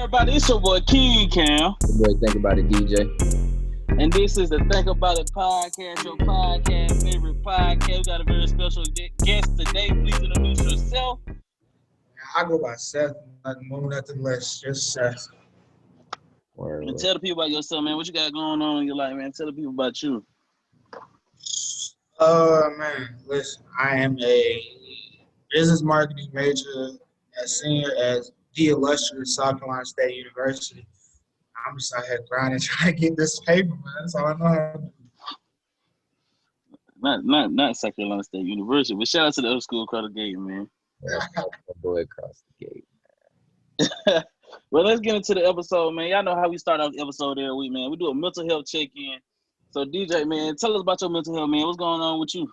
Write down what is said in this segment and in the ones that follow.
everybody, it's your boy King Cam. Boy, think about it, DJ. And this is the Think About It podcast, your podcast, favorite podcast. We got a very special guest today. Please introduce yourself. I go by Seth, nothing more, nothing less, just Seth. And tell the people about yourself, man. What you got going on in your life, man? Tell the people about you. Man, listen, I am a business marketing major, a senior at the illustrious South Carolina State University. I'm just out here grinding, trying to get this paper, man. That's all I know how to do. Not South Carolina State University, but shout out to the other school across the gate, man. Boy across the gate. Well, let's get into the episode, man. Y'all know how we start off the episode every week, man. We do a mental health check-in. So, DJ, man, tell us about your mental health, man. What's going on with you?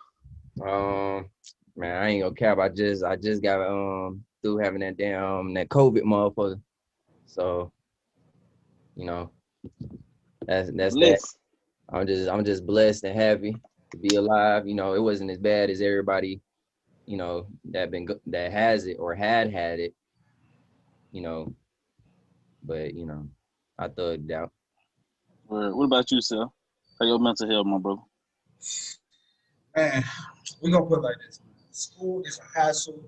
Man, I ain't gonna cap. I just got through having that that COVID motherfucker. So, you know, that's that. I'm just blessed and happy to be alive. You know, it wasn't as bad as everybody, you know, that has it or had it. You know, but you know, I thugged out. What about you, Seth? How your mental health, my brother? Man, we're going to put it like this. School is a hassle.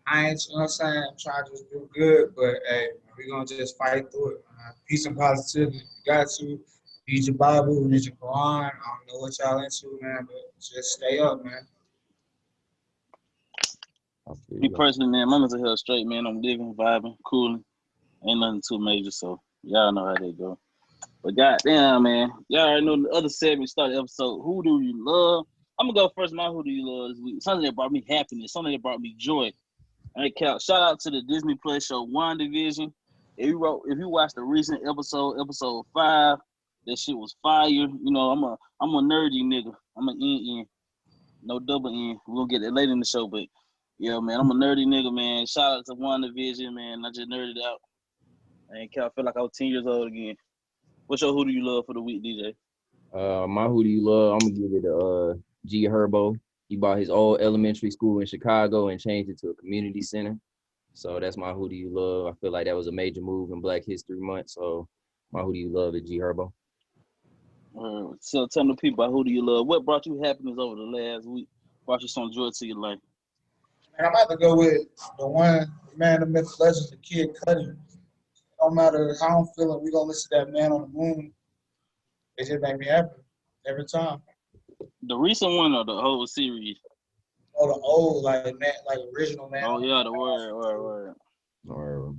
I ain't, you know what I'm saying, I'm trying to just do good, but hey, we're going to just fight through it. Peace and positivity. You got to. Read your Bible, read your Quran. I don't know what y'all into, man, but just stay up, man. Me personally, man, my mental health straight, man. I'm living, vibing, cooling. Ain't nothing too major, so y'all know how they go. But goddamn, man, y'all already know the other segment started episode. Who do you love? I'm gonna go first. My who do you love this week? Something that brought me happiness. Something that brought me joy. Hey, Cal, shout out to the Disney Plus show WandaVision. If you watched the recent episode 5, that shit was fire. You know, I'm a nerdy nigga. I'm an N, no double N. We'll get that later in the show, but yeah, man, I'm a nerdy nigga, man. Shout out to WandaVision, man. I just nerded out. And Cal, I feel like I was 10 years old again. What's your who do you love for the week, DJ? My who do you love? I'm gonna give it to G Herbo. He bought his old elementary school in Chicago and changed it to a community center. So that's my who do you love. I feel like that was a major move in Black History Month. So my who do you love is G Herbo. So tell the people about who do you love. What brought you happiness over the last week? Brought you some joy to your life? And I'm about to go with the one, man, the myth, legend, the Kid Cudi. No matter how I'm feeling, we gonna listen to that Man on the Moon. It just make me happy every time. The recent one or the whole series? Oh, the old, like original Man. Oh yeah, the word. Or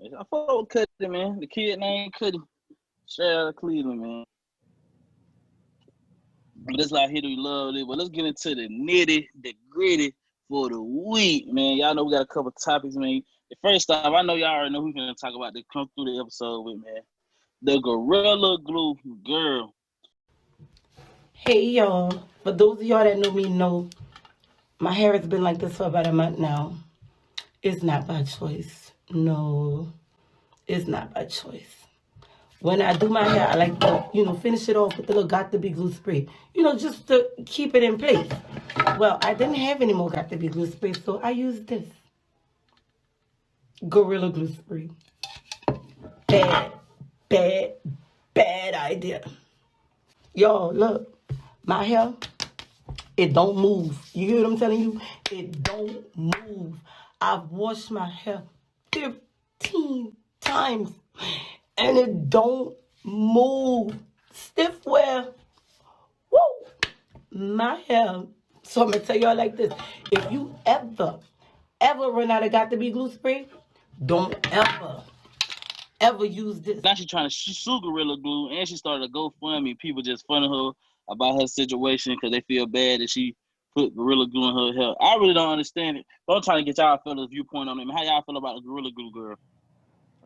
I follow Cudi, man. The kid named Cudi. Straight out of Cleveland, man. But it's like, here do we love it. But let's get into the nitty, the gritty for the week, man. Y'all know we got a couple topics, man. First off, I know y'all already know who we're going to talk about to come through the episode with, man. The Gorilla Glue girl. Hey, y'all. For those of y'all that know me, know my hair has been like this for about a month now. It's not by choice. No, it's not by choice. When I do my hair, I like to, finish it off with the little Got to Be glue spray. Just to keep it in place. Well, I didn't have any more Got to Be glue spray, so I used this. Gorilla Glue spray. Bad idea. Y'all, look. My hair, it don't move. You hear what I'm telling you? It don't move. I've washed my hair 15 times. And it don't move. Stiff wear. Woo! My hair. So I'm going to tell y'all like this. If you ever run out of Got to Be glue spray, don't ever use this. Now she's trying to sue Gorilla Glue, and she started a GoFundMe. People just funning her about her situation because they feel bad that she put Gorilla Glue in her hair. I really don't understand it. But I'm trying to get y'all fellas' viewpoint on it. How y'all feel about the Gorilla Glue girl?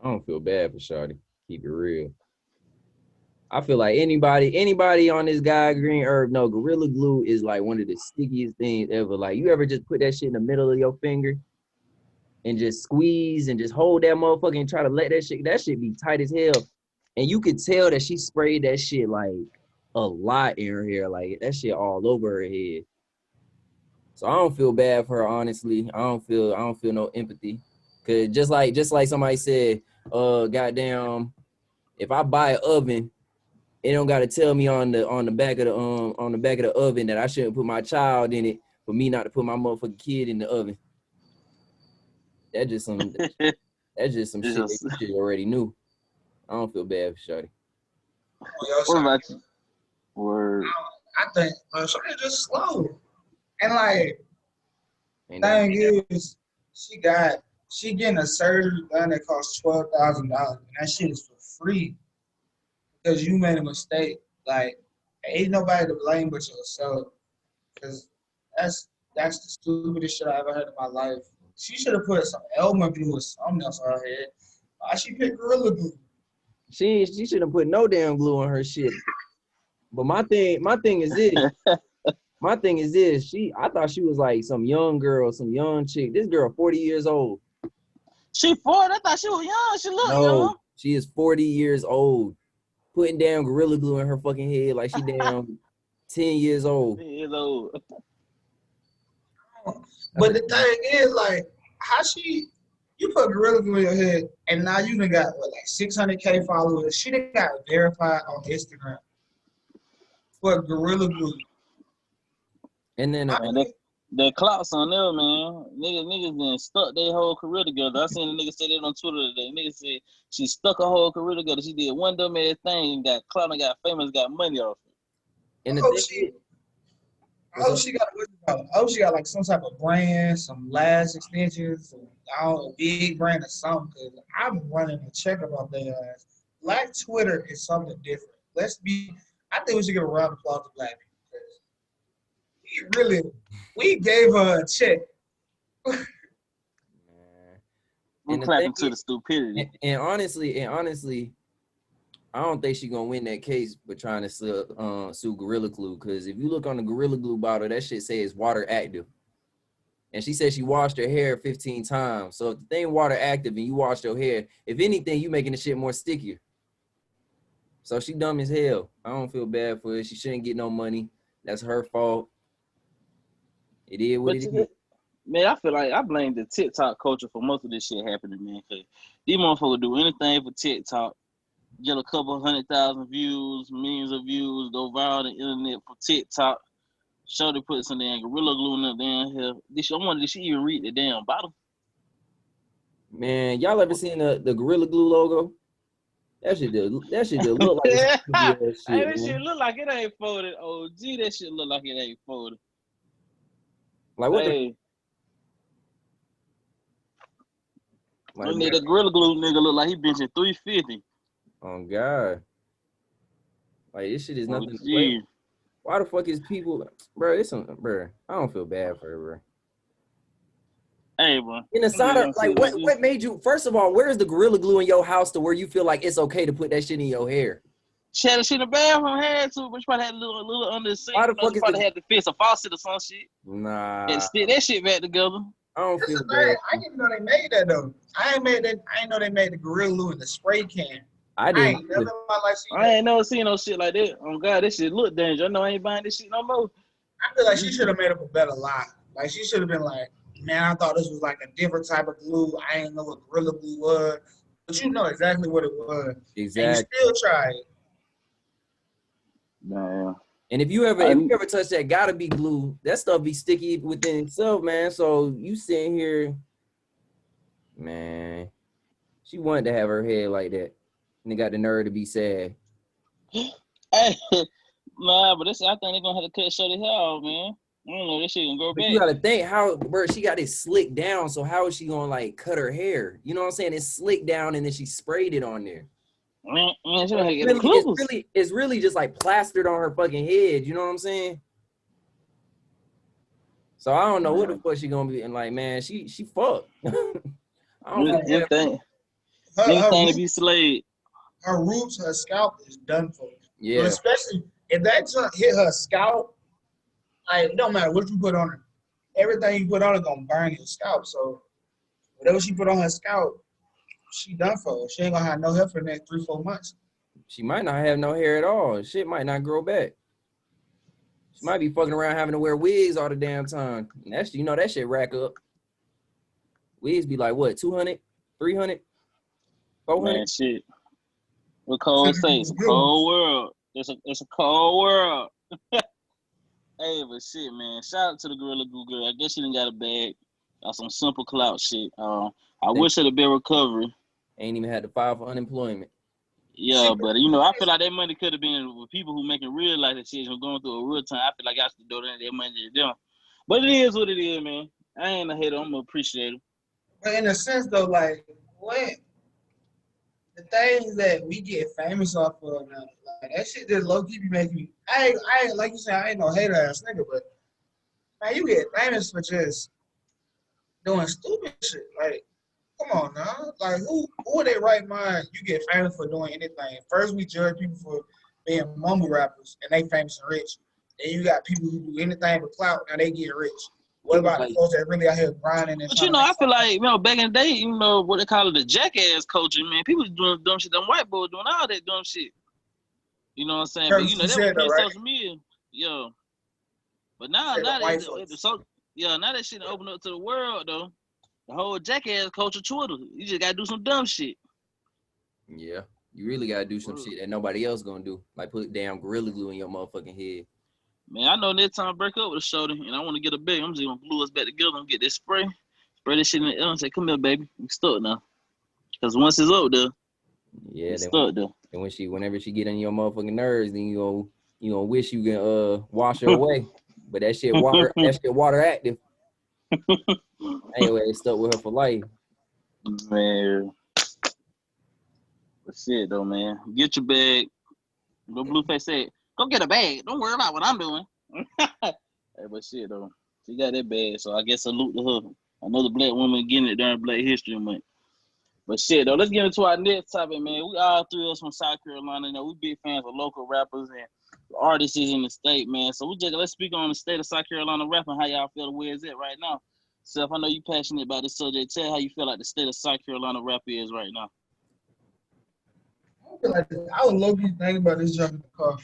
I don't feel bad for Shawty. Keep it real. I feel like anybody on this guy green herb, no, Gorilla Glue is like one of the stickiest things ever. Like, you ever just put that shit in the middle of your finger and just squeeze and just hold that motherfucker and try to let that shit be tight as hell. And you could tell that she sprayed that shit like a lot in her hair, like that shit all over her head. So I don't feel bad for her, honestly. I don't feel no empathy. Cause just like somebody said, goddamn, if I buy an oven, it don't gotta tell me on the back of the oven that I shouldn't put my child in it for me not to put my motherfucking kid in the oven. That's just some shit that you should already knew. I don't feel bad for Shorty. What about you? Word. I think Shorty just slow. And like, thing is, she getting a surgery done that costs $12,000, and that shit is for free because you made a mistake. Like, ain't nobody to blame but yourself. Because that's the stupidest shit I ever heard in my life. She should have put some Elmer glue or something else on her head. Why she picked Gorilla Glue? She shouldn't put no damn glue on her shit. But my thing is this. I thought she was like some young girl, some young chick. This girl 40 years old. She 40? I thought she was young. She look young. She is 40 years old. Putting down Gorilla Glue in her fucking head like she damn 10 years old. 10 years old. But the thing is, like, how you put Gorilla Glue in your head, and now you done got, what, like 600K followers. She done got verified on Instagram for Gorilla Glue. And then the clouts on there, man. Niggas been stuck their whole career together. I seen a nigga say that on Twitter today. Nigga said she stuck her whole career together. She did one dumb ass thing and got clout and got famous, got money off it. And I hope she got like some type of brand, some lash extensions, a big brand or something. Cause I'm running a check about their ass. Black Twitter is something different. I think we should give a round of applause to Black people. We gave her a check. I'm clapping to the stupidity. And honestly, I don't think she's gonna win that case, but trying to sue Gorilla Glue. Because if you look on the Gorilla Glue bottle, that shit says water active. And she said she washed her hair 15 times. So if the thing water active and you washed your hair, if anything, you making the shit more stickier. So she dumb as hell. I don't feel bad for her. She shouldn't get no money. That's her fault. It is what it is. Man, I feel like I blame the TikTok culture for most of this shit happening, man. Cause these motherfuckers do anything for TikTok, get a couple 100,000 views, millions of views, go viral on the internet for TikTok. Shorty put some damn Gorilla Glue in the damn hair. I wonder did she even read the damn bottle? Man, y'all ever seen the Gorilla Glue logo? That shit look like shit, hey, that shit look like it ain't folded. OG, that shit look like it ain't folded. Like what the Gorilla Glue nigga look like he benching 350. Oh God. Like this shit is nothing to play. Why the fuck is people, bro? I don't feel bad for her, bro. Hey, bro. In the side of, like, what made you? First of all, where's the Gorilla Glue in your house to where you feel like it's okay to put that shit in your hair? She had a shit in the bathroom, had to, but she probably had a little under the sink. Why the fuck she probably had to fix a faucet or some shit. Nah. And stick that shit back together. I don't feel bad. I didn't know they made that though. I ain't know they made the Gorilla Glue in the spray can. I didn't. I ain't never seen no shit like that. Oh God, this shit look dangerous. I know I ain't buying this shit no more. I feel like she should have made up a better lie. Like she should have been like, man, I thought this was like a different type of glue. I ain't know what Gorilla Glue was. But you know exactly what it was. Exactly. And you still try it. Damn. And if you ever touch that gotta be glue, that stuff be sticky within itself, man. So you sitting here, man. She wanted to have her head like that. And they got the nerve to be sad. Hey, nah, but I think they're gonna have to cut Shorty hair off, man. I don't know, this shit gonna go back. You gotta think how, bro, she got it slicked down, so how is she gonna like cut her hair? You know what I'm saying? It's slicked down and then she sprayed it on there. Man, she gonna get the it's really just like plastered on her fucking head, you know what I'm saying? So I don't know what the fuck she gonna be, and like, man, she fucked. I don't know. Anything to be slayed. Her roots, her scalp is done for. Yeah. But especially if that junk hit her scalp, like, it don't matter what you put on her. Everything you put on it gonna burn your scalp. So whatever she put on her scalp, she done for. She ain't gonna have no hair for the next 3-4 months. She might not have no hair at all. Shit might not grow back. She might be fucking around having to wear wigs all the damn time. And that's, you know, that shit rack up. Wigs be like what, 200, 300, 400? Man, shit. What Cole say? It's a cold world. It's a cold world. Hey, but shit, man. Shout out to the Gorilla Glue girl. I guess she done got a bag. Got some simple clout shit. I wish it'd been recovery. Ain't even had to file for unemployment. Yeah, but I feel like that money could have been with people who making real life decisions, going through a real time. I feel like I should donate that money to them. But it is what it is, man. I ain't a hater. I'm gonna appreciate it. But in a sense, though, like what the things that we get famous off of now, like that shit just low key be making me. I ain't like you said, I ain't no hater ass nigga, but man, you get famous for just doing stupid shit. Like, come on now, like who in their right mind you get famous for doing anything? First, we judge people for being mumble rappers and they famous and rich. Then you got people who do anything but clout and they get rich. What about the folks that really out here grinding and but I feel like, back in the day, what they call it, the jackass culture, man. People was doing dumb shit. Them white boys doing all that dumb shit. You know what I'm saying? But that was pre-social media. Yeah. But now that shit opened up to the world though. The whole jackass culture, Twitter. You just gotta do some dumb shit. Yeah. You really gotta do some shit that nobody else gonna do. Like put damn Gorilla Glue in your motherfucking head. Man, I know next time I break up with a shoulder and I want to get a bag, I'm just gonna glue us back together and get this spray this shit in the air and say, "Come here, baby, we stuck now." Because once it's up there, it's stuck there. And whenever she get on your motherfucking nerves, then you gonna wish you can wash her away. But that shit water active. Anyway, it stuck with her for life. Man, but shit though, man, get your bag. What Blueface said. Go get a bag. Don't worry about what I'm doing. Hey, but shit though, she got that bag, so I guess salute to her. Another black woman getting it during Black History Month. But shit though, let's get into our next topic, man. We all three of us from South Carolina. We big fans of local rappers and artists in the state, man. So let's speak on the state of South Carolina rapping. How y'all feel where it's at right now? Seth, I know you passionate about this subject. Tell how you feel like the state of South Carolina rap is right now. I would love you think about this jump in the car.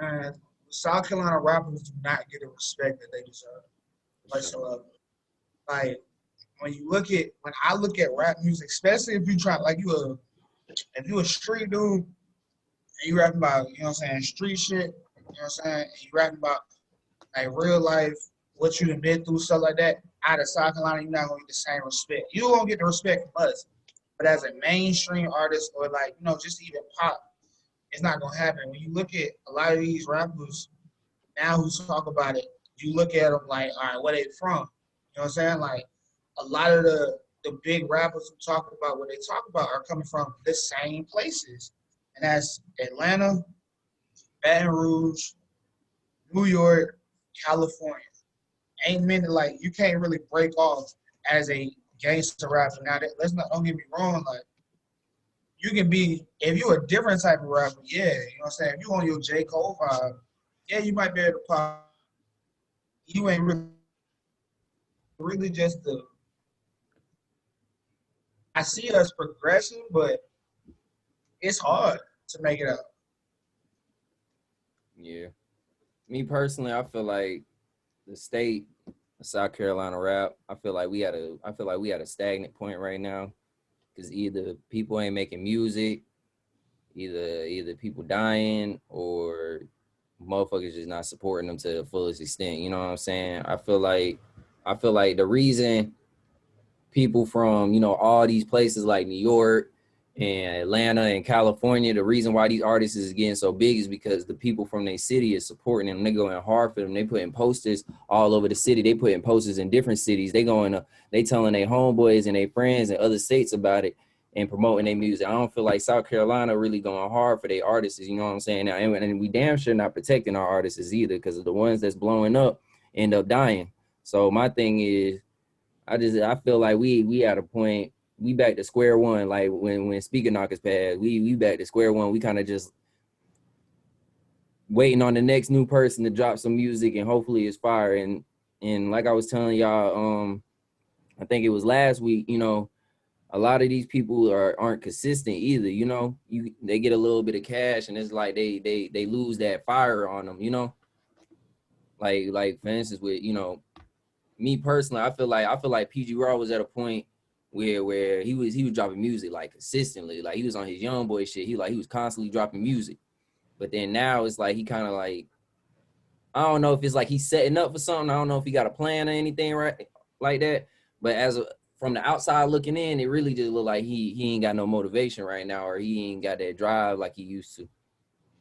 And South Carolina rappers do not get the respect that they deserve whatsoever. Like when I look at rap music, especially if you try if you a street dude and you rapping about, street shit, and you rapping about like real life, what you done been through, stuff like that, out of South Carolina, you're not gonna get the same respect. You won't get the respect from us. But as a mainstream artist or just even pop, it's not gonna happen. When you look at a lot of these rappers now who talk about it, you look at them like, all right, where they from? You know what I'm saying? Like a lot of the big rappers who talk about what they talk about are coming from the same places. And that's Atlanta, Baton Rouge, New York, California. Ain't many, you can't really break off as a gangster rapper. Now, don't get me wrong, you can be, if you're a different type of rapper, yeah, you know what I'm saying? If you on your J. Cole vibe, yeah, you might be able to pop. You ain't really just I see us progressing, but it's hard to make it up. Yeah. Me personally, I feel like the state of South Carolina rap, I feel like we at a stagnant point right now. Because either people ain't making music, either people dying, or motherfuckers just not supporting them to the fullest extent. You know what I'm saying? I feel like the reason people from, all these places like New York and Atlanta and California, the reason why these artists is getting so big is because the people from their city is supporting them. They going hard for them. They putting posters all over the city. They putting posters in different cities. They telling their homeboys and their friends and other states about it and promoting their music. I don't feel like South Carolina really going hard for their artists. You know what I'm saying? And we damn sure not protecting our artists either, because of the ones that's blowing up end up dying. So my thing is, I feel like we at a point, we back to square one. Like when Speaker Knockers passed, we back to square one. We kind of just waiting on the next new person to drop some music, and hopefully it's fire. And like I was telling y'all, I think it was last week, a lot of these people aren't consistent either. They get a little bit of cash and it's like they lose that fire on them, like for instance with me personally, I feel like PG Raw was at a point where he was dropping music like consistently. Like he was on his young boy shit. He was constantly dropping music. But then now it's like he kind of like, I don't know if it's like he's setting up for something. I don't know if he got a plan or anything right like that. But from the outside looking in, it really just look like he ain't got no motivation right now, or he ain't got that drive like he used to.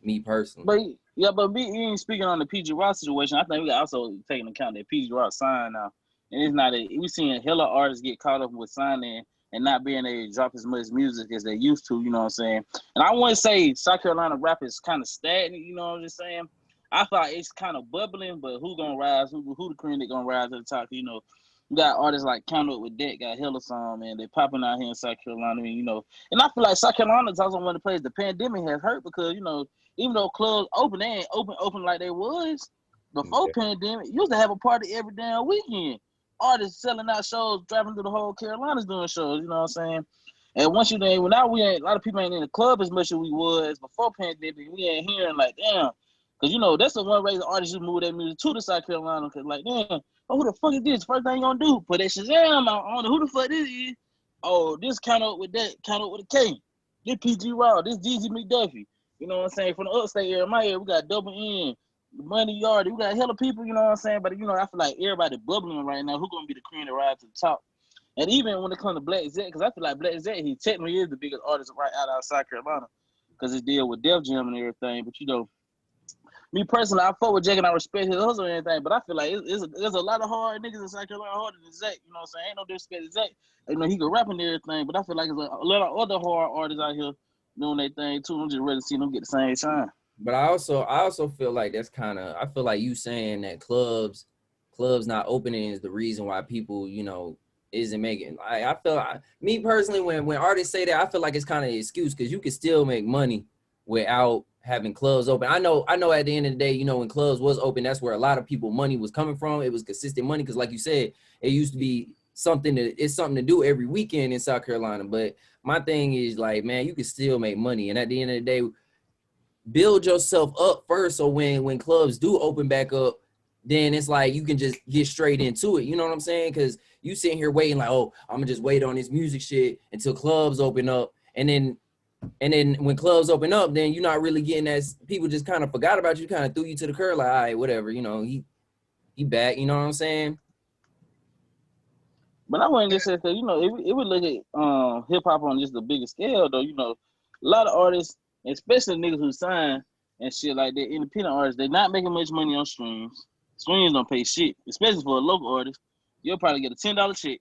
Me personally. But you ain't speaking on the PG Rock situation. I think we also take into account that PG Rock signed now. And it's not we seeing hella artists get caught up with signing and not being able to drop as much music as they used to, you know what I'm saying? And I wouldn't say South Carolina rap is kind of stagnant, you know what I'm just saying? I thought it's kind of bubbling, but who gonna rise? Who the cream that gonna rise to the top? You know, you got artists like Count Up with Deck, got hella song, man. They popping out here in South Carolina, you know. And I feel like South Carolina is also one of the places the pandemic has hurt because, you know, even though clubs open, they ain't open like they was before pandemic. You used to have a party every damn weekend. Artists selling out shows, driving through the whole Carolinas doing shows, you know what I'm saying? And once now we ain't, a lot of people ain't in the club as much as we was before pandemic. We ain't hearing like, damn. Because, you know, that's the one reason artists just move their music to the South Carolina. Because, like, damn, who the fuck is this? First thing you gonna do, put that Shazam out on who the fuck this is. Oh, this Count Up with That, Count Up with a K. This PG Raw, this DZ McDuffie. You know what I'm saying? From the upstate area, my area, we got Double N, Money Yard. We got hella people, you know what I'm saying? But, you know, I feel like everybody bubbling right now. Who gonna be the cream to ride to the top? And even when it comes to Black Zet, because I feel like Black Zet, he technically is the biggest artist right out of South Carolina because he deal with Def Jam and everything. But, you know, me personally, I fuck with Jake and I respect his hustle and everything, but I feel like there's a lot of hard niggas in South Carolina harder than Zach. You know what I'm saying? Ain't no disrespect to Zach. You know, he can rap and everything, but I feel like there's a lot of other hard artists out here doing their thing too. I'm just ready to see them get the same shine. But I also feel like that's I feel like you saying that clubs not opening is the reason why people, you know, isn't making. I feel me personally, when artists say that, I feel like it's kind of an excuse because you can still make money without having clubs open. I know at the end of the day, you know, when clubs was open, that's where a lot of people money was coming from. It was consistent money because, like you said, it used to be something to do every weekend in South Carolina. But my thing is like, man, you can still make money, and at the end of the day, build yourself up first. So when clubs do open back up, then it's like you can just get straight into it. You know what I'm saying? Because you sitting here waiting like, oh, I'm gonna just wait on this music shit until clubs open up, and then when clubs open up, then you're not really getting that. People just kind of forgot about you, kind of threw you to the curb, like, all right, whatever, you know, he back, you know what I'm saying? But I wouldn't just say that, you know, it would look at hip hop on just the bigger scale though. You know, a lot of artists, especially niggas who sign and shit like that, independent artists, they're not making much money on streams. Streams don't pay shit, especially for a local artist. You'll probably get a $10 check,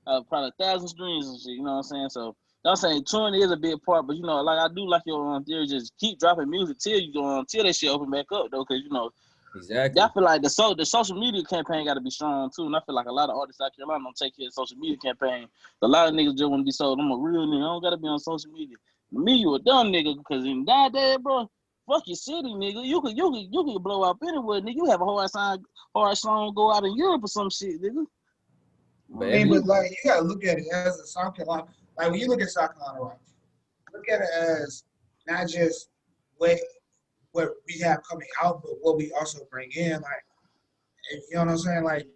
probably 1,000 streams and shit. You know what I'm saying? So I'm saying touring is a big part, but you know, like I do like your theory, just keep dropping music till you go on, till that shit open back up though, because you know, exactly. I feel like the social media campaign got to be strong too, and I feel like a lot of artists out here don't take care of social media campaign. A lot of niggas just want to be sold. I'm a real nigga. I don't gotta be on social media. Me, you a dumb nigga, because in that day, bro, fuck your city, nigga. You could blow up anywhere, nigga. You have a hard song go out in Europe or some shit, nigga. I mean, but like you gotta look at it as a South Carolina. Like when you look at South Carolina rap, look at it as not just what we have coming out, but what we also bring in. Like, you know what I'm saying? Like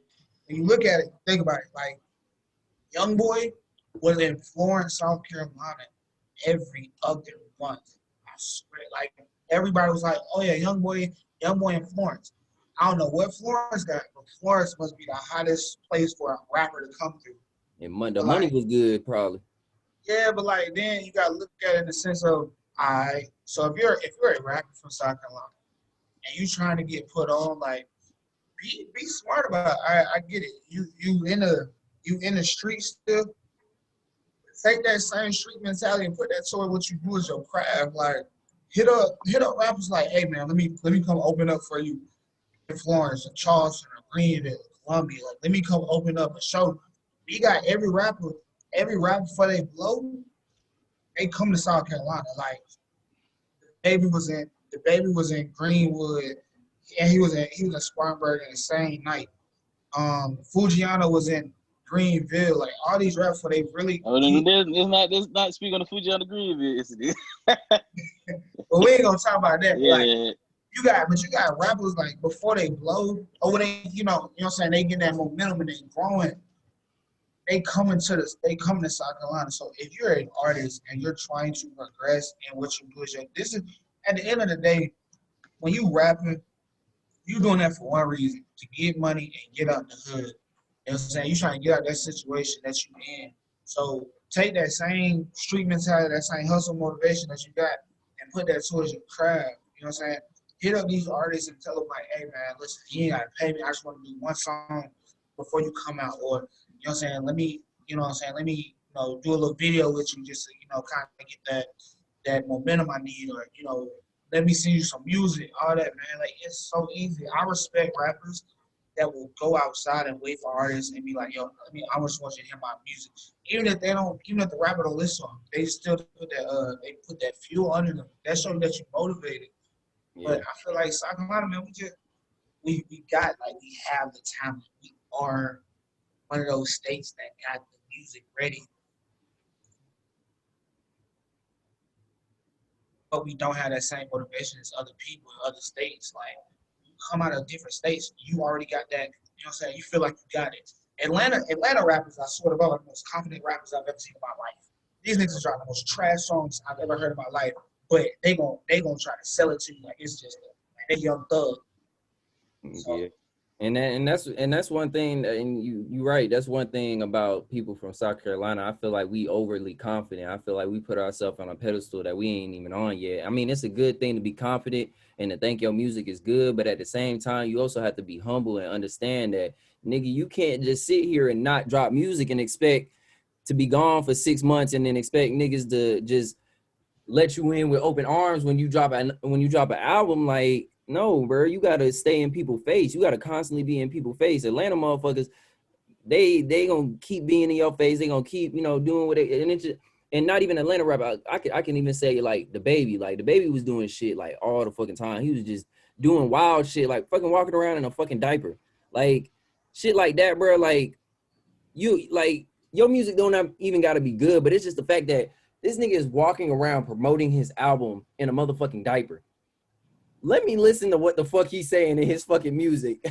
when you look at it, think about it. Like Young Boy was in Florence, South Carolina every other month. I swear, like everybody was like, "Oh yeah, Young Boy in Florence." I don't know what Florence got, but Florence must be the hottest place for a rapper to come through. And the money was good, probably. Yeah, but like then you gotta look at it in the sense of, so if you're a rapper from South Carolina and you trying to get put on, like be smart about it. I get it. You in the street still. Take that same street mentality and put that toward what you do as your craft. Like hit up rappers like, hey man, let me come open up for you in Florence or Charleston or Greenville, Columbia. Like, let me come open up a show. We got every rapper before they blow, they come to South Carolina. Like the baby was in Greenwood, and he was in Spartanburg in the same night. Fujiano was in Greenville. Like all these rappers, they really. It's not speaking on the Fujiano Greenville. But we ain't gonna talk about that. Yeah. Like, you got rappers like before they blow, or when they, you know what I'm saying, they get that momentum and they growing, they coming to South Carolina. So if you're an artist and you're trying to progress in what you do, this is at the end of the day, when you rapping, you doing that for one reason, to get money and get out the hood. You know what I'm saying? You trying to get out that situation that you in. So take that same street mentality, that same hustle motivation that you got and put that towards your craft. You know what I'm saying? Hit up these artists and tell them like, hey man, listen, you ain't gotta pay me. I just want to do one song before you come out. Or, you know what I'm saying, let me, you know what I'm saying, let me, you know, do a little video with you just to, you know, kind of get that momentum I need, or, you know, let me send you some music, all that, man. Like, it's so easy. I respect rappers that will go outside and wait for artists and be like, yo, I just want you to hear my music. Even if the rapper don't listen to them, they still put that fuel under them. That shows that you're motivated. Yeah. But I feel like South Carolina, man, we have the talent. We are one of those states that got the music ready. But we don't have that same motivation as other people in other states. Like, you come out of different states, you already got that, you know what I'm saying? You feel like you got it. Atlanta rappers, I swear to God, are the most confident rappers I've ever seen in my life. These niggas drop the most trash songs I've ever heard in my life, but they gonna try to sell it to you like it's just they young thug. So, yeah. And that's one thing, and you're right. That's one thing about people from South Carolina. I feel like we overly confident. I feel like we put ourselves on a pedestal that we ain't even on yet. I mean, it's a good thing to be confident and to think your music is good, but at the same time, you also have to be humble and understand that, nigga, you can't just sit here and not drop music and expect to be gone for 6 months and then expect niggas to just let you in with open arms when you drop an album. Like, no, bro, you gotta stay in people's face. You gotta constantly be in people's face. Atlanta motherfuckers, they gonna keep being in your face. They gonna keep, you know, doing what they, and it's just, and not even Atlanta rapper. I can even say like the baby. Like, the baby was doing shit like all the fucking time. He was just doing wild shit, like fucking walking around in a fucking diaper, like shit like that, bro. Like, you, like, your music don't even gotta be good, but it's just the fact that this nigga is walking around promoting his album in a motherfucking diaper. Let me listen to what the fuck he's saying in his fucking music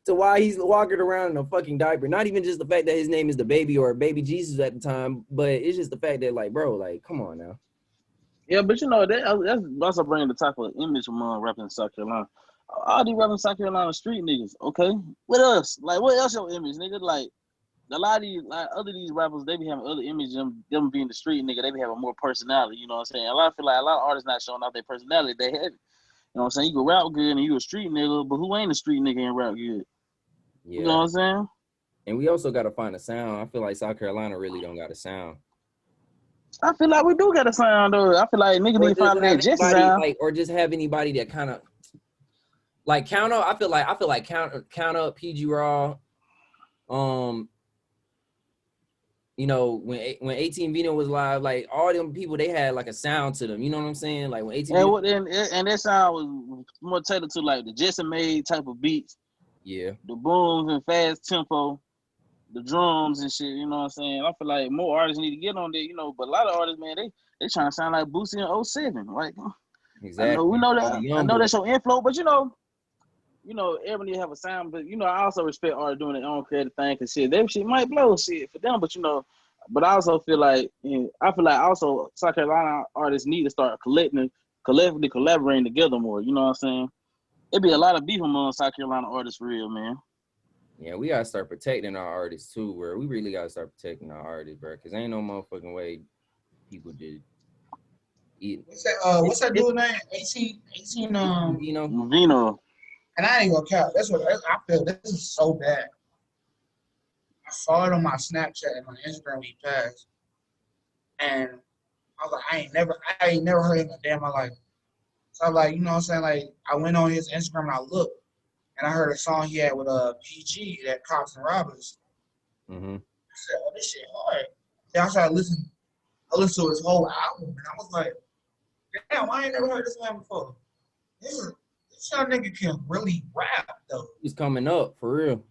to why he's walking around in a fucking diaper. Not even just the fact that his name is the baby or baby Jesus at the time, but it's just the fact that, like, bro, like, come on now. Yeah, but you know, that's also bringing the type of image among rapping in South Carolina. All these rapping South Carolina street niggas, okay? What else? Like, what else your image, nigga? Like, a lot of these, like, these rappers, they be having other images, them being the street nigga, they be having more personality, you know what I'm saying? I feel like a lot of artists not showing off their personality, they have it. You know what I'm saying? You can rap good and you a street nigga, but who ain't a street nigga and rap good? Yeah. You know what I'm saying? And we also got to find a sound. I feel like South Carolina really don't got a sound. I feel like we do got a sound, though. I feel like niggas need to find that Jesse sound. Like, or just have anybody that kind of, like, count up. I feel like count up, PG Raw. You know, when 18 Vino was live, like, all them people, they had like a sound to them. You know what I'm saying? Like, when 18 and that sound was more tailored to like the Jesse made type of beats. Yeah. The booms and fast tempo, the drums and shit. You know what I'm saying? I feel like more artists need to get on there. You know, but a lot of artists, man, they trying to sound like Boosie in 07. Like, exactly. We know that. I know that's your inflow, but you know, everybody have a sound, but you know, I also respect art doing their own creative thing, cause shit, that shit might blow shit for them, but you know, but I also feel like, also South Carolina artists need to start collectively collaborating together more. You know what I'm saying? It'd be a lot of beef among South Carolina artists for real, man. Yeah, we gotta start protecting our artists too, where we really gotta start protecting our artists, bro, cause ain't no motherfucking way people did. What's that dude's name? 18 Vino. And I ain't gonna count. That's what I feel. This is so bad. I saw it on my Snapchat and my Instagram when he passed, and I was like, I ain't never heard him in a day in my life. So I was like, you know what I'm saying? Like, I went on his Instagram and I looked, and I heard a song he had with PG, that Cops and Robbers. Mm-hmm. I said, oh, this shit hard. Then I started listening. I listened to his whole album, and I was like, damn, I ain't never heard this man before. This young nigga can really rap, though. He's coming up, for real. You know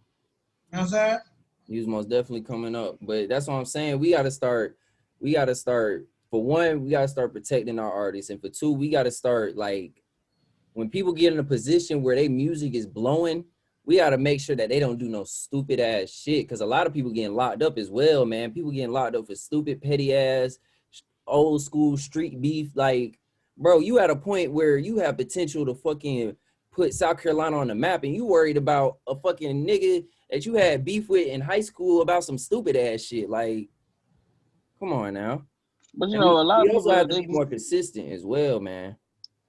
what I'm saying? He's most definitely coming up. But that's what I'm saying. We gotta start, for one, we gotta start protecting our artists. And for two, we gotta start, like, when people get in a position where their music is blowing, we got to make sure that they don't do no stupid ass shit. Cause a lot of people getting locked up as well, man. People getting locked up for stupid, petty ass, old school street beef. Like, bro, you at a point where you have potential to fucking put South Carolina on the map, and you worried about a fucking nigga that you had beef with in high school about some stupid ass shit. Like, come on now. But you know, a lot We of also people have to be more consistent as well, man.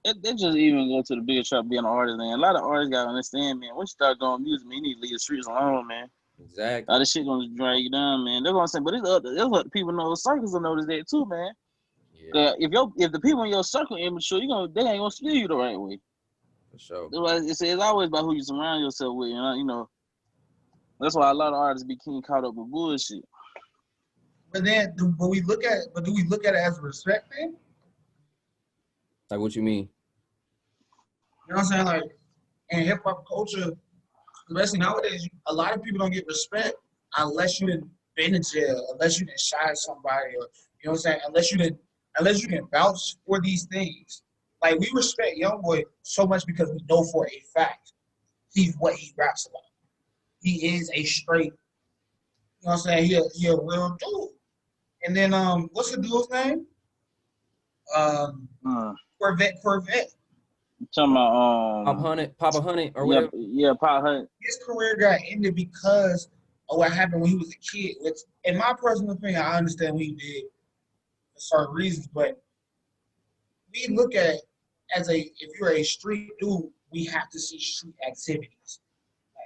they just even go to the bigger trap being an artist, man. A lot of artists gotta understand, man. Once you start doing music, man, you need to leave the streets alone, man. Exactly. All this shit gonna drag you down, man. They're gonna say, but there's other people know, circles will notice that too, man. Yeah. If the people in your circle immature, they ain't gonna steer you the right way. For sure. It's always about who you surround yourself with, you know. That's why a lot of artists be getting caught up with bullshit. But then, do we look at it as a respect thing? Like, what you mean? You know what I'm saying? Like, in hip hop culture, especially nowadays, a lot of people don't get respect unless you done been in jail, unless you done shot somebody, or you know what I'm saying? Unless you can vouch for these things. Like, we respect Youngboy so much because we know for a fact he's what he raps about. He is a straight, you know what I'm saying? He a real dude. And then what's the dude's name? Corvette. You talking about Papa Hunt or whatever? Yeah, Pop Hunt. His career got ended because of what happened when he was a kid. Which, in my personal opinion, I understand what he did for certain reasons, but we look at it as if you're a street dude, we have to see street activities.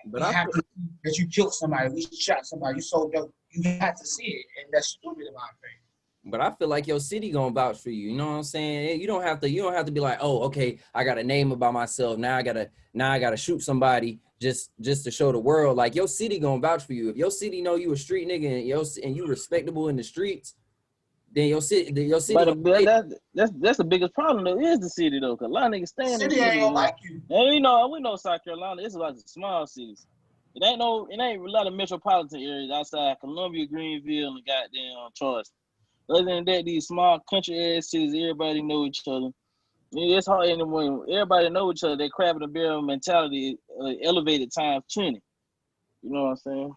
But we have to see that you killed somebody, you shot somebody, you sold dope. You have to see it, and that's stupid in my opinion. But I feel like your city gonna vouch for you. You know what I'm saying? You don't have to be like, oh, okay, I got a name about myself. Now I gotta shoot somebody just to show the world. Like, your city gonna vouch for you. If your city know you a street nigga and you respectable in the streets, then your city. But that's the biggest problem though, is the city though, cause a lot of niggas stay in the city. Ain't gonna like you. And we know South Carolina. It's about the small cities. It ain't a lot of metropolitan areas outside Columbia, Greenville, and goddamn Charleston. Other than that, these small country ass cities, everybody know each other. It's hard anymore. Everybody know each other. That crab in the barrel mentality, elevated times 20. You know what I'm saying?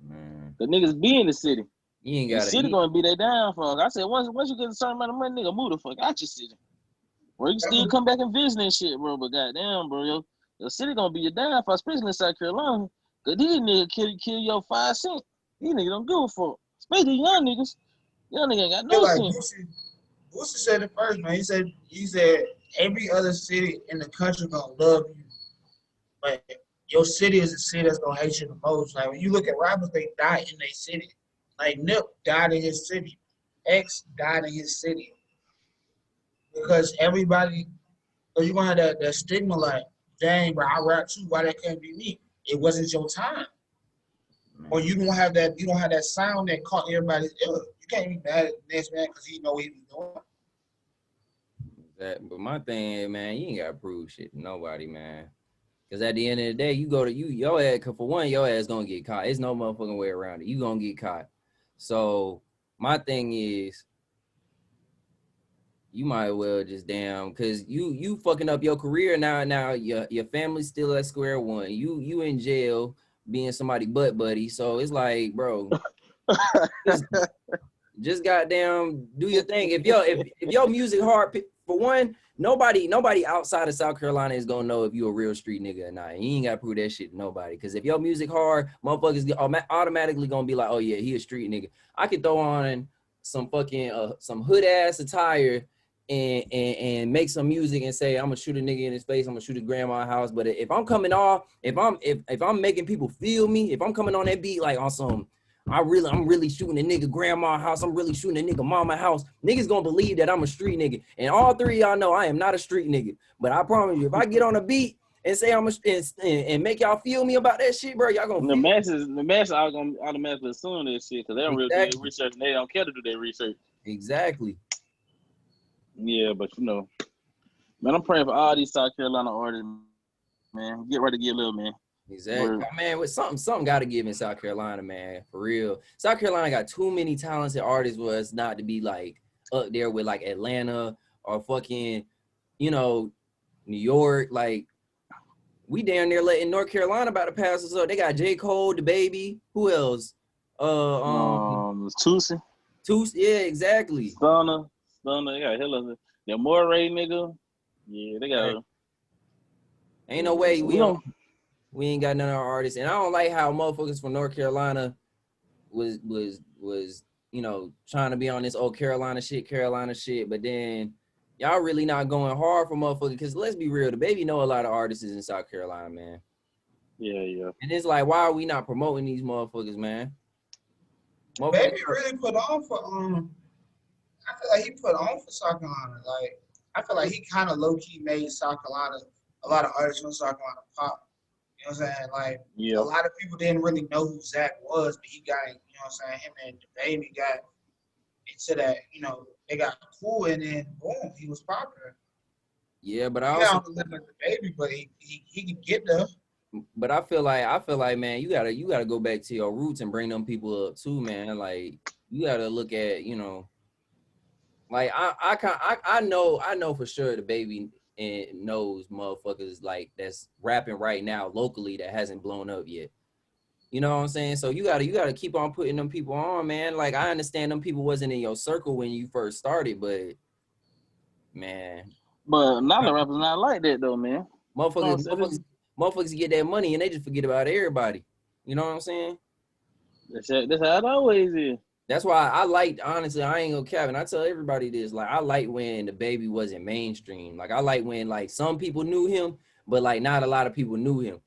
Man. The niggas be in the city. You ain't got the city gonna be their downfall. I said once you get a certain amount of money, nigga, move the fuck out your city. Or you can still come back and visit and shit, bro. But goddamn, bro, the city gonna be your downfall, especially in South Carolina. Cause these niggas kill your 5 cents. These niggas don't give a fuck. Especially young niggas. Young nigga ain't got no sense. Boosie said it first, man. He said every other city in the country gonna love you, but your city is the city that's gonna hate you the most. Like, when you look at rappers, they die in their city. Like, Nip died in his city. X died in his city. Because everybody, so you're gonna have that stigma like, dang, bro, I rap too, why that can't be me? It wasn't your time. Or you don't have that sound that caught everybody's ear. You can't be mad at the next man because he know what he was doing. But my thing is, man, you ain't gotta prove shit to nobody, man. Cause at the end of the day, you go to your ass, cause for one, your ass gonna get caught. There's no motherfucking way around it. You gonna get caught. So my thing is, you might as well just cause you fucking up your career now. Now your family's still at square one. You in jail being somebody butt buddy. So it's like, bro, just goddamn do your thing. If your music hard, for one, nobody outside of South Carolina is gonna know if you a real street nigga or not. You ain't gotta prove that shit to nobody. Cause if your music hard, motherfuckers automatically gonna be like, oh yeah, he a street nigga. I could throw on some fucking some hood ass attire and make some music and say I'm gonna shoot a nigga in his face, I'm gonna shoot a grandma house. But if I'm coming off, if I'm making people feel me, if I'm coming on that beat like on some, I'm really shooting a nigga grandma house, I'm really shooting a nigga mama house, niggas gonna believe that I'm a street nigga. And all three of y'all know I am not a street nigga. But I promise you, if I get on a beat and say and make y'all feel me about that shit, bro, y'all gonna the masses are gonna automatically assume that shit because they don't really do their research and they don't care to do their research. Exactly. Yeah, but you know, man, I'm praying for all these South Carolina artists, man. Get ready to get little, man. Exactly. Man, with something got to give in South Carolina, man, for real. South Carolina got too many talented artists for us not to be like up there with like Atlanta or fucking, you know, New York, like we down there letting North Carolina about to pass us up. They got J. Cole, the baby. Who else? Tusi. Yeah, exactly. Stunner. They got hell of it. The Moray nigga. Yeah, they got. Right. Ain't no way we ain't got none of our artists, and I don't like how motherfuckers from North Carolina was you know trying to be on this old Carolina shit, but then y'all really not going hard for motherfuckers. Because let's be real, the baby know a lot of artists in South Carolina, man. Yeah. And it's like, why are we not promoting these motherfuckers, man? Baby really put on for I feel like he put on for South Carolina. Like I feel like he kind of low key made South Carolina a lot of artists from South Carolina pop. You know what I'm saying? Like a lot of people didn't really know who Zach was, but he got, you know what I'm saying, him and the baby got into that, you know, they got cool and then boom, he was popular. Yeah, but I also also got on the limit of the baby, but he can get there. But I feel like, man, you gotta go back to your roots and bring them people up too, man. Like you gotta look at, you know, like I know for sure the baby and knows motherfuckers like that's rapping right now locally that hasn't blown up yet. You know what I'm saying? So you gotta keep on putting them people on, man. Like I understand them people wasn't in your circle when you first started, but man. But now the rappers not like that though, man. Motherfuckers get that money and they just forget about everybody. You know what I'm saying? That's how it always is. That's why honestly, I ain't gonna cap, and I tell everybody this, like, I like when the baby wasn't mainstream. Like, I like when, like, some people knew him, but, like, not a lot of people knew him.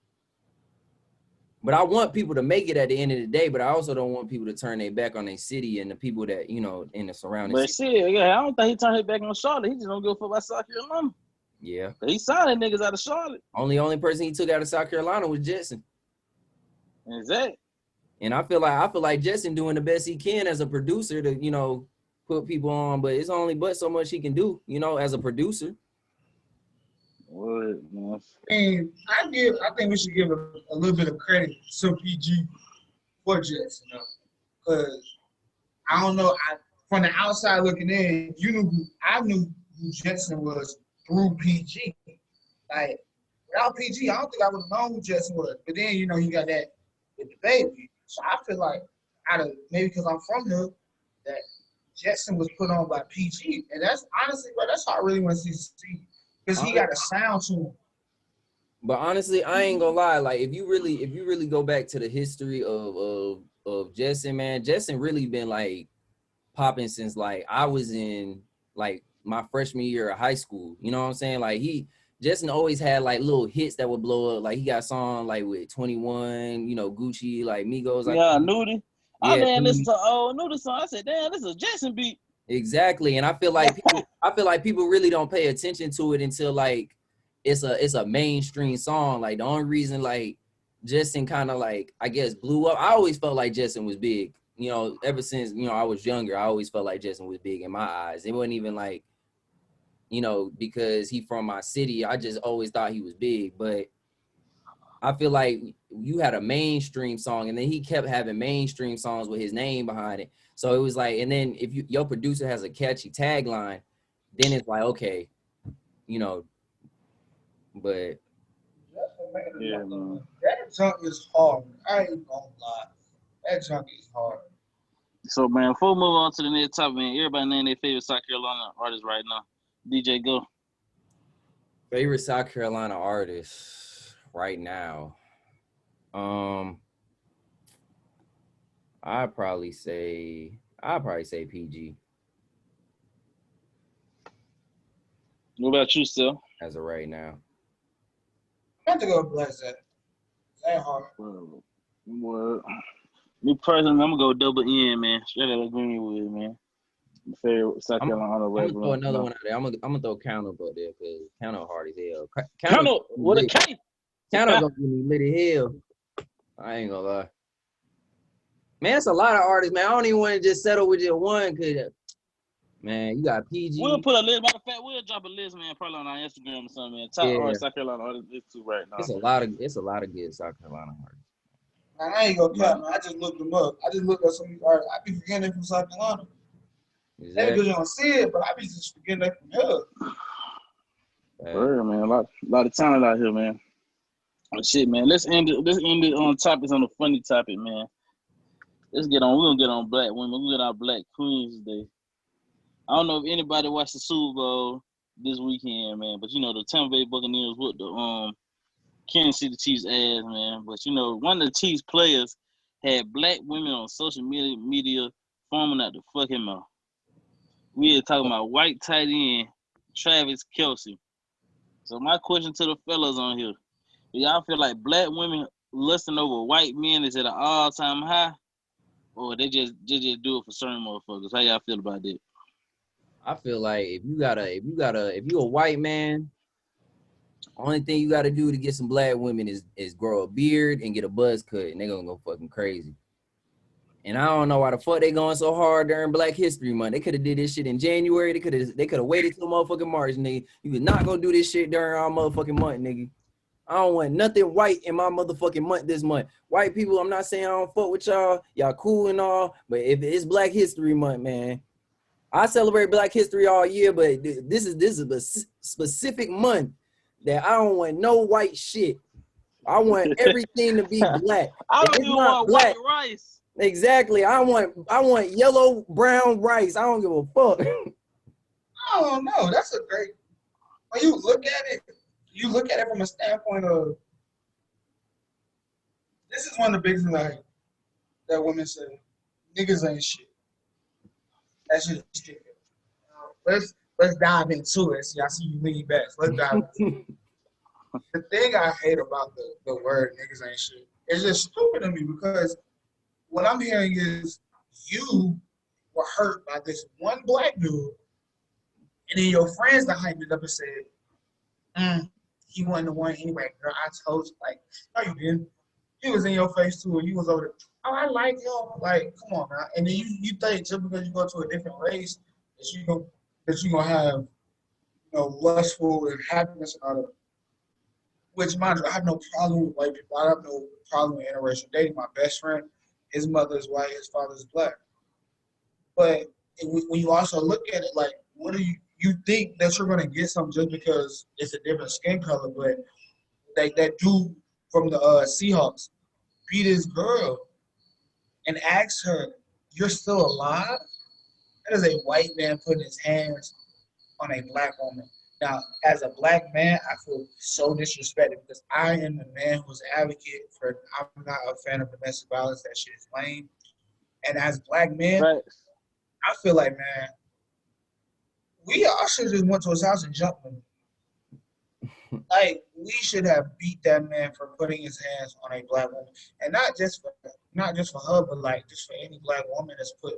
But I want people to make it at the end of the day, but I also don't want people to turn their back on their city and the people that, you know, in the surrounding city. But shit, I don't think he turned his back on Charlotte. He just don't give a fuck about South Carolina. Yeah. He signed niggas out of Charlotte. Only person he took out of South Carolina was Jetson. Exactly. And I feel like Jetson doing the best he can as a producer to, you know, put people on, but it's only but so much he can do, you know, as a producer. What, man? I mean, I think we should give a little bit of credit to PG for Jetson, because I don't know, from the outside looking in, I knew who Jetson was through PG. Like without PG, I don't think I would have known who Jetson was. But then, you know, he got that with the baby. So I feel like maybe because I'm from here, that Jetson was put on by PG. And that's honestly, bro, that's how I really want to see because he got a sound to him. But honestly, I ain't gonna lie. Like if you really go back to the history of Jetson, man, Jetson really been like popping since like I was in like my freshman year of high school. You know what I'm saying? Like Jetson always had like little hits that would blow up. Like he got a song like with 21, you know, Gucci, like Migos. Like, yeah, Nudie. Yeah, I didn't listen to Nudie song. I said, damn, this is a Jetson beat. Exactly. And I feel like people really don't pay attention to it until like it's a mainstream song. Like the only reason like Jetson kind of like I guess blew up. I always felt like Jetson was big. You know, ever since, you know, I was younger, I always felt like Jetson was big in my eyes. It wasn't even like, you know, because he from my city, I just always thought he was big. But I feel like you had a mainstream song and then he kept having mainstream songs with his name behind it. So it was like, and then if your producer has a catchy tagline, then it's like, okay, you know, but. Yeah, man. That junk is hard. I ain't gonna lie. That junk is hard. So, man, before we move on to the next topic, man, everybody name their favorite South Carolina artist right now. DJ, go. Favorite South Carolina artist right now. I'd probably say PG. What about you, Seth? As of right now. I have to go bless that. That hard. Well, me personally, I'm gonna go double N, man. Straight out of Greenwood, man. My favorite South Carolina rapper. I'm gonna throw another one out there. I'm gonna throw Count Up there because Count Up hard as hell. Count Up with a K. Count Up gonna be lit as hell. I ain't gonna lie. Man, it's a lot of artists, man. I don't even want to just settle with just one because, man, you got PG. We'll put a list. Matter of fact, we'll drop a list, man, probably on our Instagram or something, man. Top artists, South Carolina artists, this too right now. It's a lot of good South Carolina artists. Man, I ain't gonna count, man. I just looked them up. I just looked at some of these artists. I be forgetting them from South Carolina. Maybe because you don't see it, but I be just forgetting that from here. For real, man. A lot of talent out here, man. But shit, man. Let's end it on topics on a funny topic, man. Let's get on. We're gonna get on black women. We get our black queens today. I don't know if anybody watched the Super Bowl this weekend, man, but the Tampa Bay Buccaneers whooped the Kansas City Chiefs ass, man. But one of the Chiefs players had black women on social media foaming at the fucking mouth. We are talking about white tight end Travis Kelce. So my question to the fellas on here: do y'all feel like black women lusting over white men is at an all-time high, or they just do it for certain motherfuckers? How y'all feel about that? I feel like if you a white man, only thing you gotta do to get some black women is grow a beard and get a buzz cut, and they gonna go fucking crazy. And I don't know why the fuck they going so hard during Black History Month. They could have did this shit in January. They could have waited till motherfucking March, nigga. You was not gonna do this shit during our motherfucking month, nigga. I don't want nothing white in my motherfucking month this month. White people, I'm not saying I don't fuck with y'all. Y'all cool and all, but if it's Black History Month, man, I celebrate Black History all year, but this is a specific month that I don't want no white shit. I want everything to be black. I don't even want black white rice. Exactly. I want yellow, brown rice. I don't give a fuck. I don't know. That's a great. When you look at it from a standpoint of. This is one of the biggest things that women say. Niggas ain't shit. That's just stupid. Let's dive into it. See, I see you lean back. Let's dive into it. The thing I hate about the word niggas ain't shit is just stupid to me, because what I'm hearing is you were hurt by this one black dude, and then your friends that hyped it up and said, he wasn't the one anyway, girl. I told you, like, no, you didn't. He was in your face too, and you was over there, oh, I like him. Like, come on, man. And then you think just because you go to a different race that you gonna have, lustful and happiness and all that. Which, mind you, I have no problem with white people. I have no problem with interracial dating. My best friend, his mother is white, his father is black. But when you also look at it, like, what do you think that you're gonna get something just because it's a different skin color? But that dude from the Seahawks beat his girl and asked her, "You're still alive?" That is a white man putting his hands on a black woman. Now, as a black man, I feel so disrespected because I am the man who's an advocate for. I'm not a fan of domestic violence. That shit is lame. And as black men, right, I feel like, man, we all should just went to his house and jumped him. Like, we should have beat that man for putting his hands on a black woman, and not just for her, but like just for any black woman that's put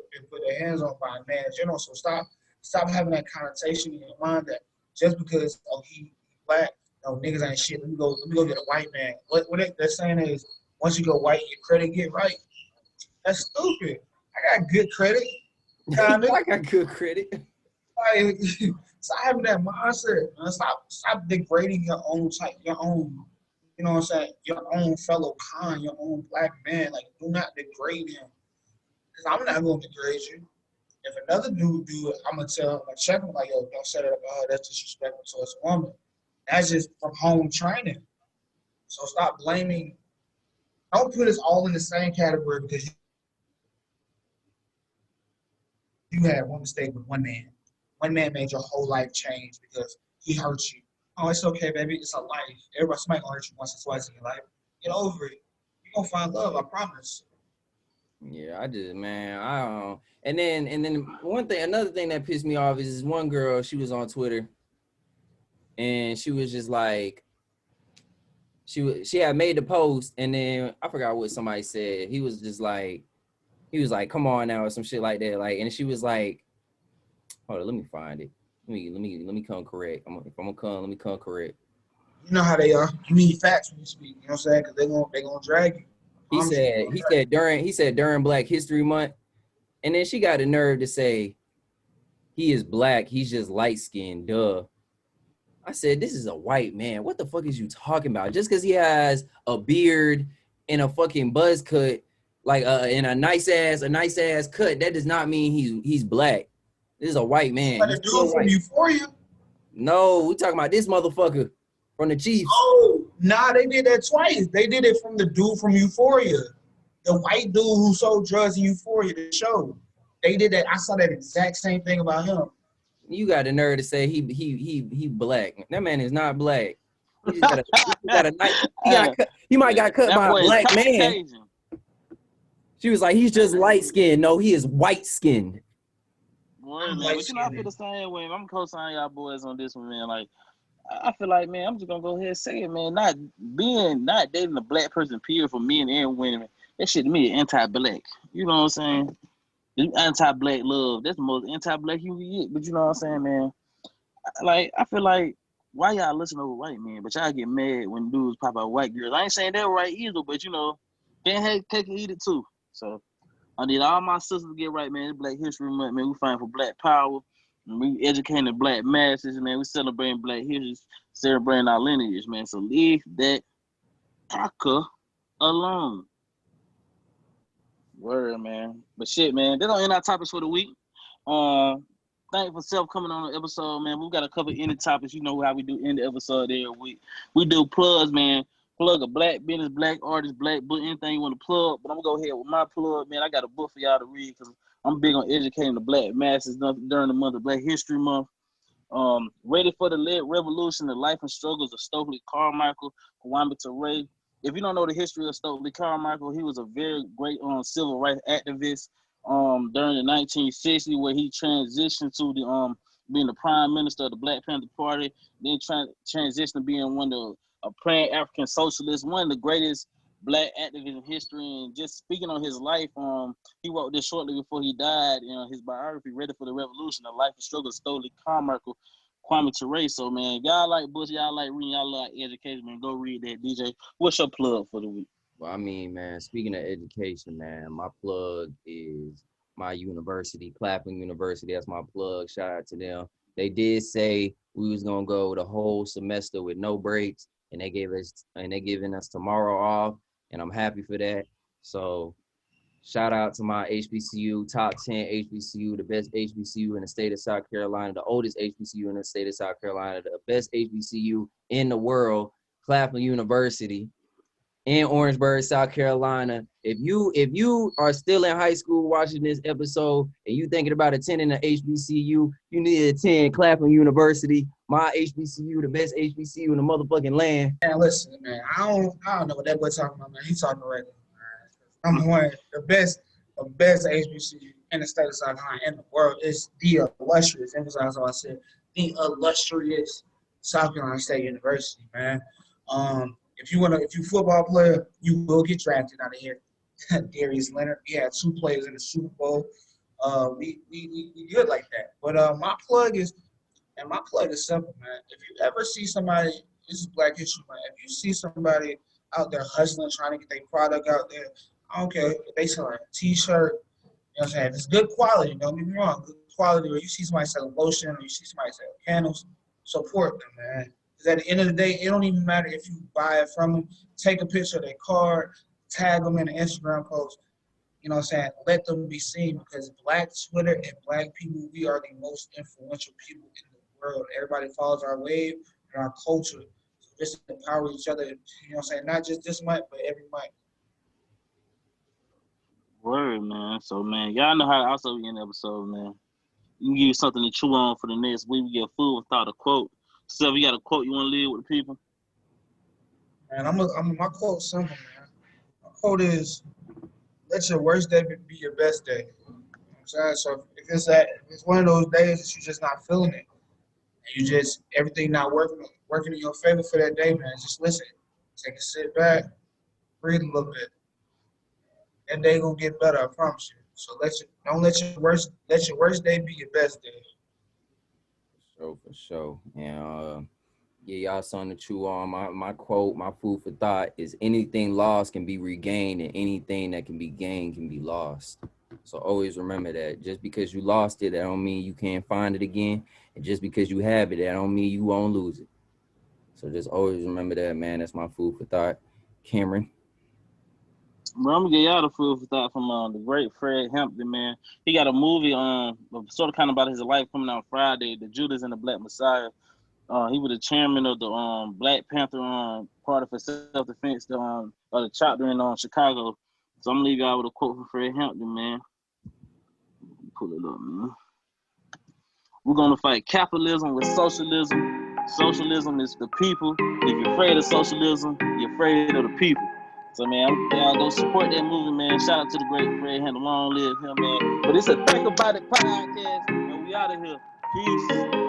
their hands on by a man in general. So stop having that connotation in your mind that just because he black, niggas ain't shit. Let me go get a white man. What they're saying is, once you go white, your credit get right. That's stupid. I got good credit. Kinda. I got good credit. Like, stop having that mindset. Stop degrading your own type, your own, you know what I'm saying, your own fellow kind, your own black man. Like, do not degrade him. Because I'm not going to degrade you. If another dude do it, I'm going to tell him, like, check him, like, yo, don't say that about her. That's disrespectful towards a woman. That's just from home training. So stop blaming. Don't put us all in the same category because you had one mistake with one man. One man made your whole life change because he hurt you. Oh, it's okay, baby. It's a life. Somebody gonna hurt you once or twice in your life. Get over it. You're gonna find love, I promise. Yeah, I just, man, I don't know. And then another thing that pissed me off is this one girl, she was on Twitter and she was just like, she had made the post, and then I forgot what somebody said. He was like, come on now, or some shit like that. Like, and she was like, hold on, let me find it. Let me come correct. If I'm gonna come, let me come correct. You know how they are. You need facts when you speak. You know what I'm saying? Because they gonna drag you. He said during Black History Month, and then she got the nerve to say, he is black, he's just light skinned, duh. I said, this is a white man. What the fuck is you talking about? Just because he has a beard and a fucking buzz cut, like in a nice ass cut, that does not mean he's black. This is a white man. But to do it from Euphoria. No, we talking about this motherfucker from the Chiefs. Oh, nah, they did that twice. They did it from the dude from Euphoria. The white dude who sold drugs in Euphoria, the show. They did that. I saw that exact same thing about him. You got the nerve to say he black. That man is not black. He just got a nice. He might got cut by a black man. She was like, he's just light skinned. No, he is white skinned. Word, man. But I feel the same way. I'm co-signing y'all boys on this one, man. Like, I feel like, man, I'm just gonna go ahead and say it, man. Not dating a black person, period, for men and women. That shit to me is anti-black. You know what I'm saying? It's anti-black love. That's the most anti-black you can get. But you know what I'm saying, man? Like, I feel like, why y'all listen over white men, but y'all get mad when dudes pop out white girls? I ain't saying that right either, but you know, can't have cake and eat it too. So I need all my sisters to get right, man. It's Black History Month, man. We fighting for black power. And we educating the black masses, man. We celebrating black history, celebrating our lineage, man. So leave that caca alone. Word, man. But shit, man. That don't end our topics for the week. Thank you for Seth coming on the episode, man. We got to cover any topics. You know how we do end the episode every week. We do plugs, man. Plug a black business, black artist, black book, anything you want to plug. But I'm going to go ahead with my plug, man. I got a book for y'all to read because I'm big on educating the black masses during the month of Black History Month. Ready for the Lead Revolution, the life and struggles of Stokely Carmichael, Kwame Ture. If you don't know the history of Stokely Carmichael, he was a very great civil rights activist during the 1960s, where he transitioned to the being the prime minister of the Black Panther Party, then transitioned to being one of a praying African socialist, one of the greatest black activists in history. And just speaking on his life, he wrote this shortly before he died in his biography, Ready for the Revolution, the life and struggle of Stokely Carmichael, Kwame Ture. So, man, if y'all like books, y'all like reading, y'all like education, man, go read that. DJ, what's your plug for the week? Well, I mean, man, speaking of education, man, my plug is my university, Claflin University. That's my plug. Shout out to them. They did say we was gonna go the whole semester with no breaks, and they giving us tomorrow off, and I'm happy for that. So shout out to my HBCU, top 10 HBCU, the best HBCU in the state of South Carolina, the oldest HBCU in the state of South Carolina, the best HBCU in the world, Claflin University in Orangeburg, South Carolina. If you are still in high school watching this episode and you thinking about attending an HBCU, you need to attend Claflin University, my HBCU, the best HBCU in the motherfucking land. Man, listen, man, I don't know what that boy talking about, man. He talking right now. I'm one the best HBCU in the state of South Carolina in the world. It's the illustrious, emphasize what I said, the illustrious South Carolina State University, man. If you football player, you will get drafted out of here. Darius Leonard, we had 2 players in the Super Bowl. We good like that. But my plug is simple, man. If you ever see somebody, this is Black History Month. If you see somebody out there hustling, trying to get their product out there, I don't care if they selling a T-shirt. You know what I'm saying? If it's good quality, don't get me wrong, good quality. Or you see somebody selling lotion, or you see somebody selling candles, support them, man. Because at the end of the day, it don't even matter if you buy it from them. Take a picture of their card, tag them in an Instagram post. You know what I'm saying? Let them be seen, because Black Twitter and Black people, we are the most influential people in the world. Everybody follows our wave and our culture. So just empower each other, you know what I'm saying? Not just this month, but every month. Word, man. So, man, y'all know how to also be in the episode, man. You can give you something to chew on for the next week. We get food without a quote. So, if you got a quote you want to leave with the people? Man, my quote's simple, man. My quote is, let your worst day be your best day. You know what I'm saying? So if it's one of those days that you're just not feeling it, and everything not working in your favor for that day, man, just listen. Take a sit back, breathe a little bit. That day gonna get better, I promise you. So don't let your worst day be your best day. For sure. And yeah, y'all something to chew on. My quote, my food for thought is, anything lost can be regained, and anything that can be gained can be lost. So always remember that. Just because you lost it, that don't mean you can't find it again. And just because you have it, that don't mean you won't lose it. So just always remember that, man. That's my food for thought. Cameron. Bro, I'm gonna get y'all the food for thought from the great Fred Hampton, man. He got a movie sort of kind of about his life coming out Friday, The Judas and the Black Messiah. He was the chairman of the Black Panther Party for Self-Defense, the chapter in Chicago. So I'm gonna leave y'all with a quote from Fred Hampton, man. Pull it up, man. We're gonna fight capitalism with socialism. Socialism is the people. If you're afraid of socialism, you're afraid of the people. So man, y'all go support that movie, man. Shout out to the great Fred Hampton. Long live him, man. But it's a Think About It podcast, and we out of here. Peace.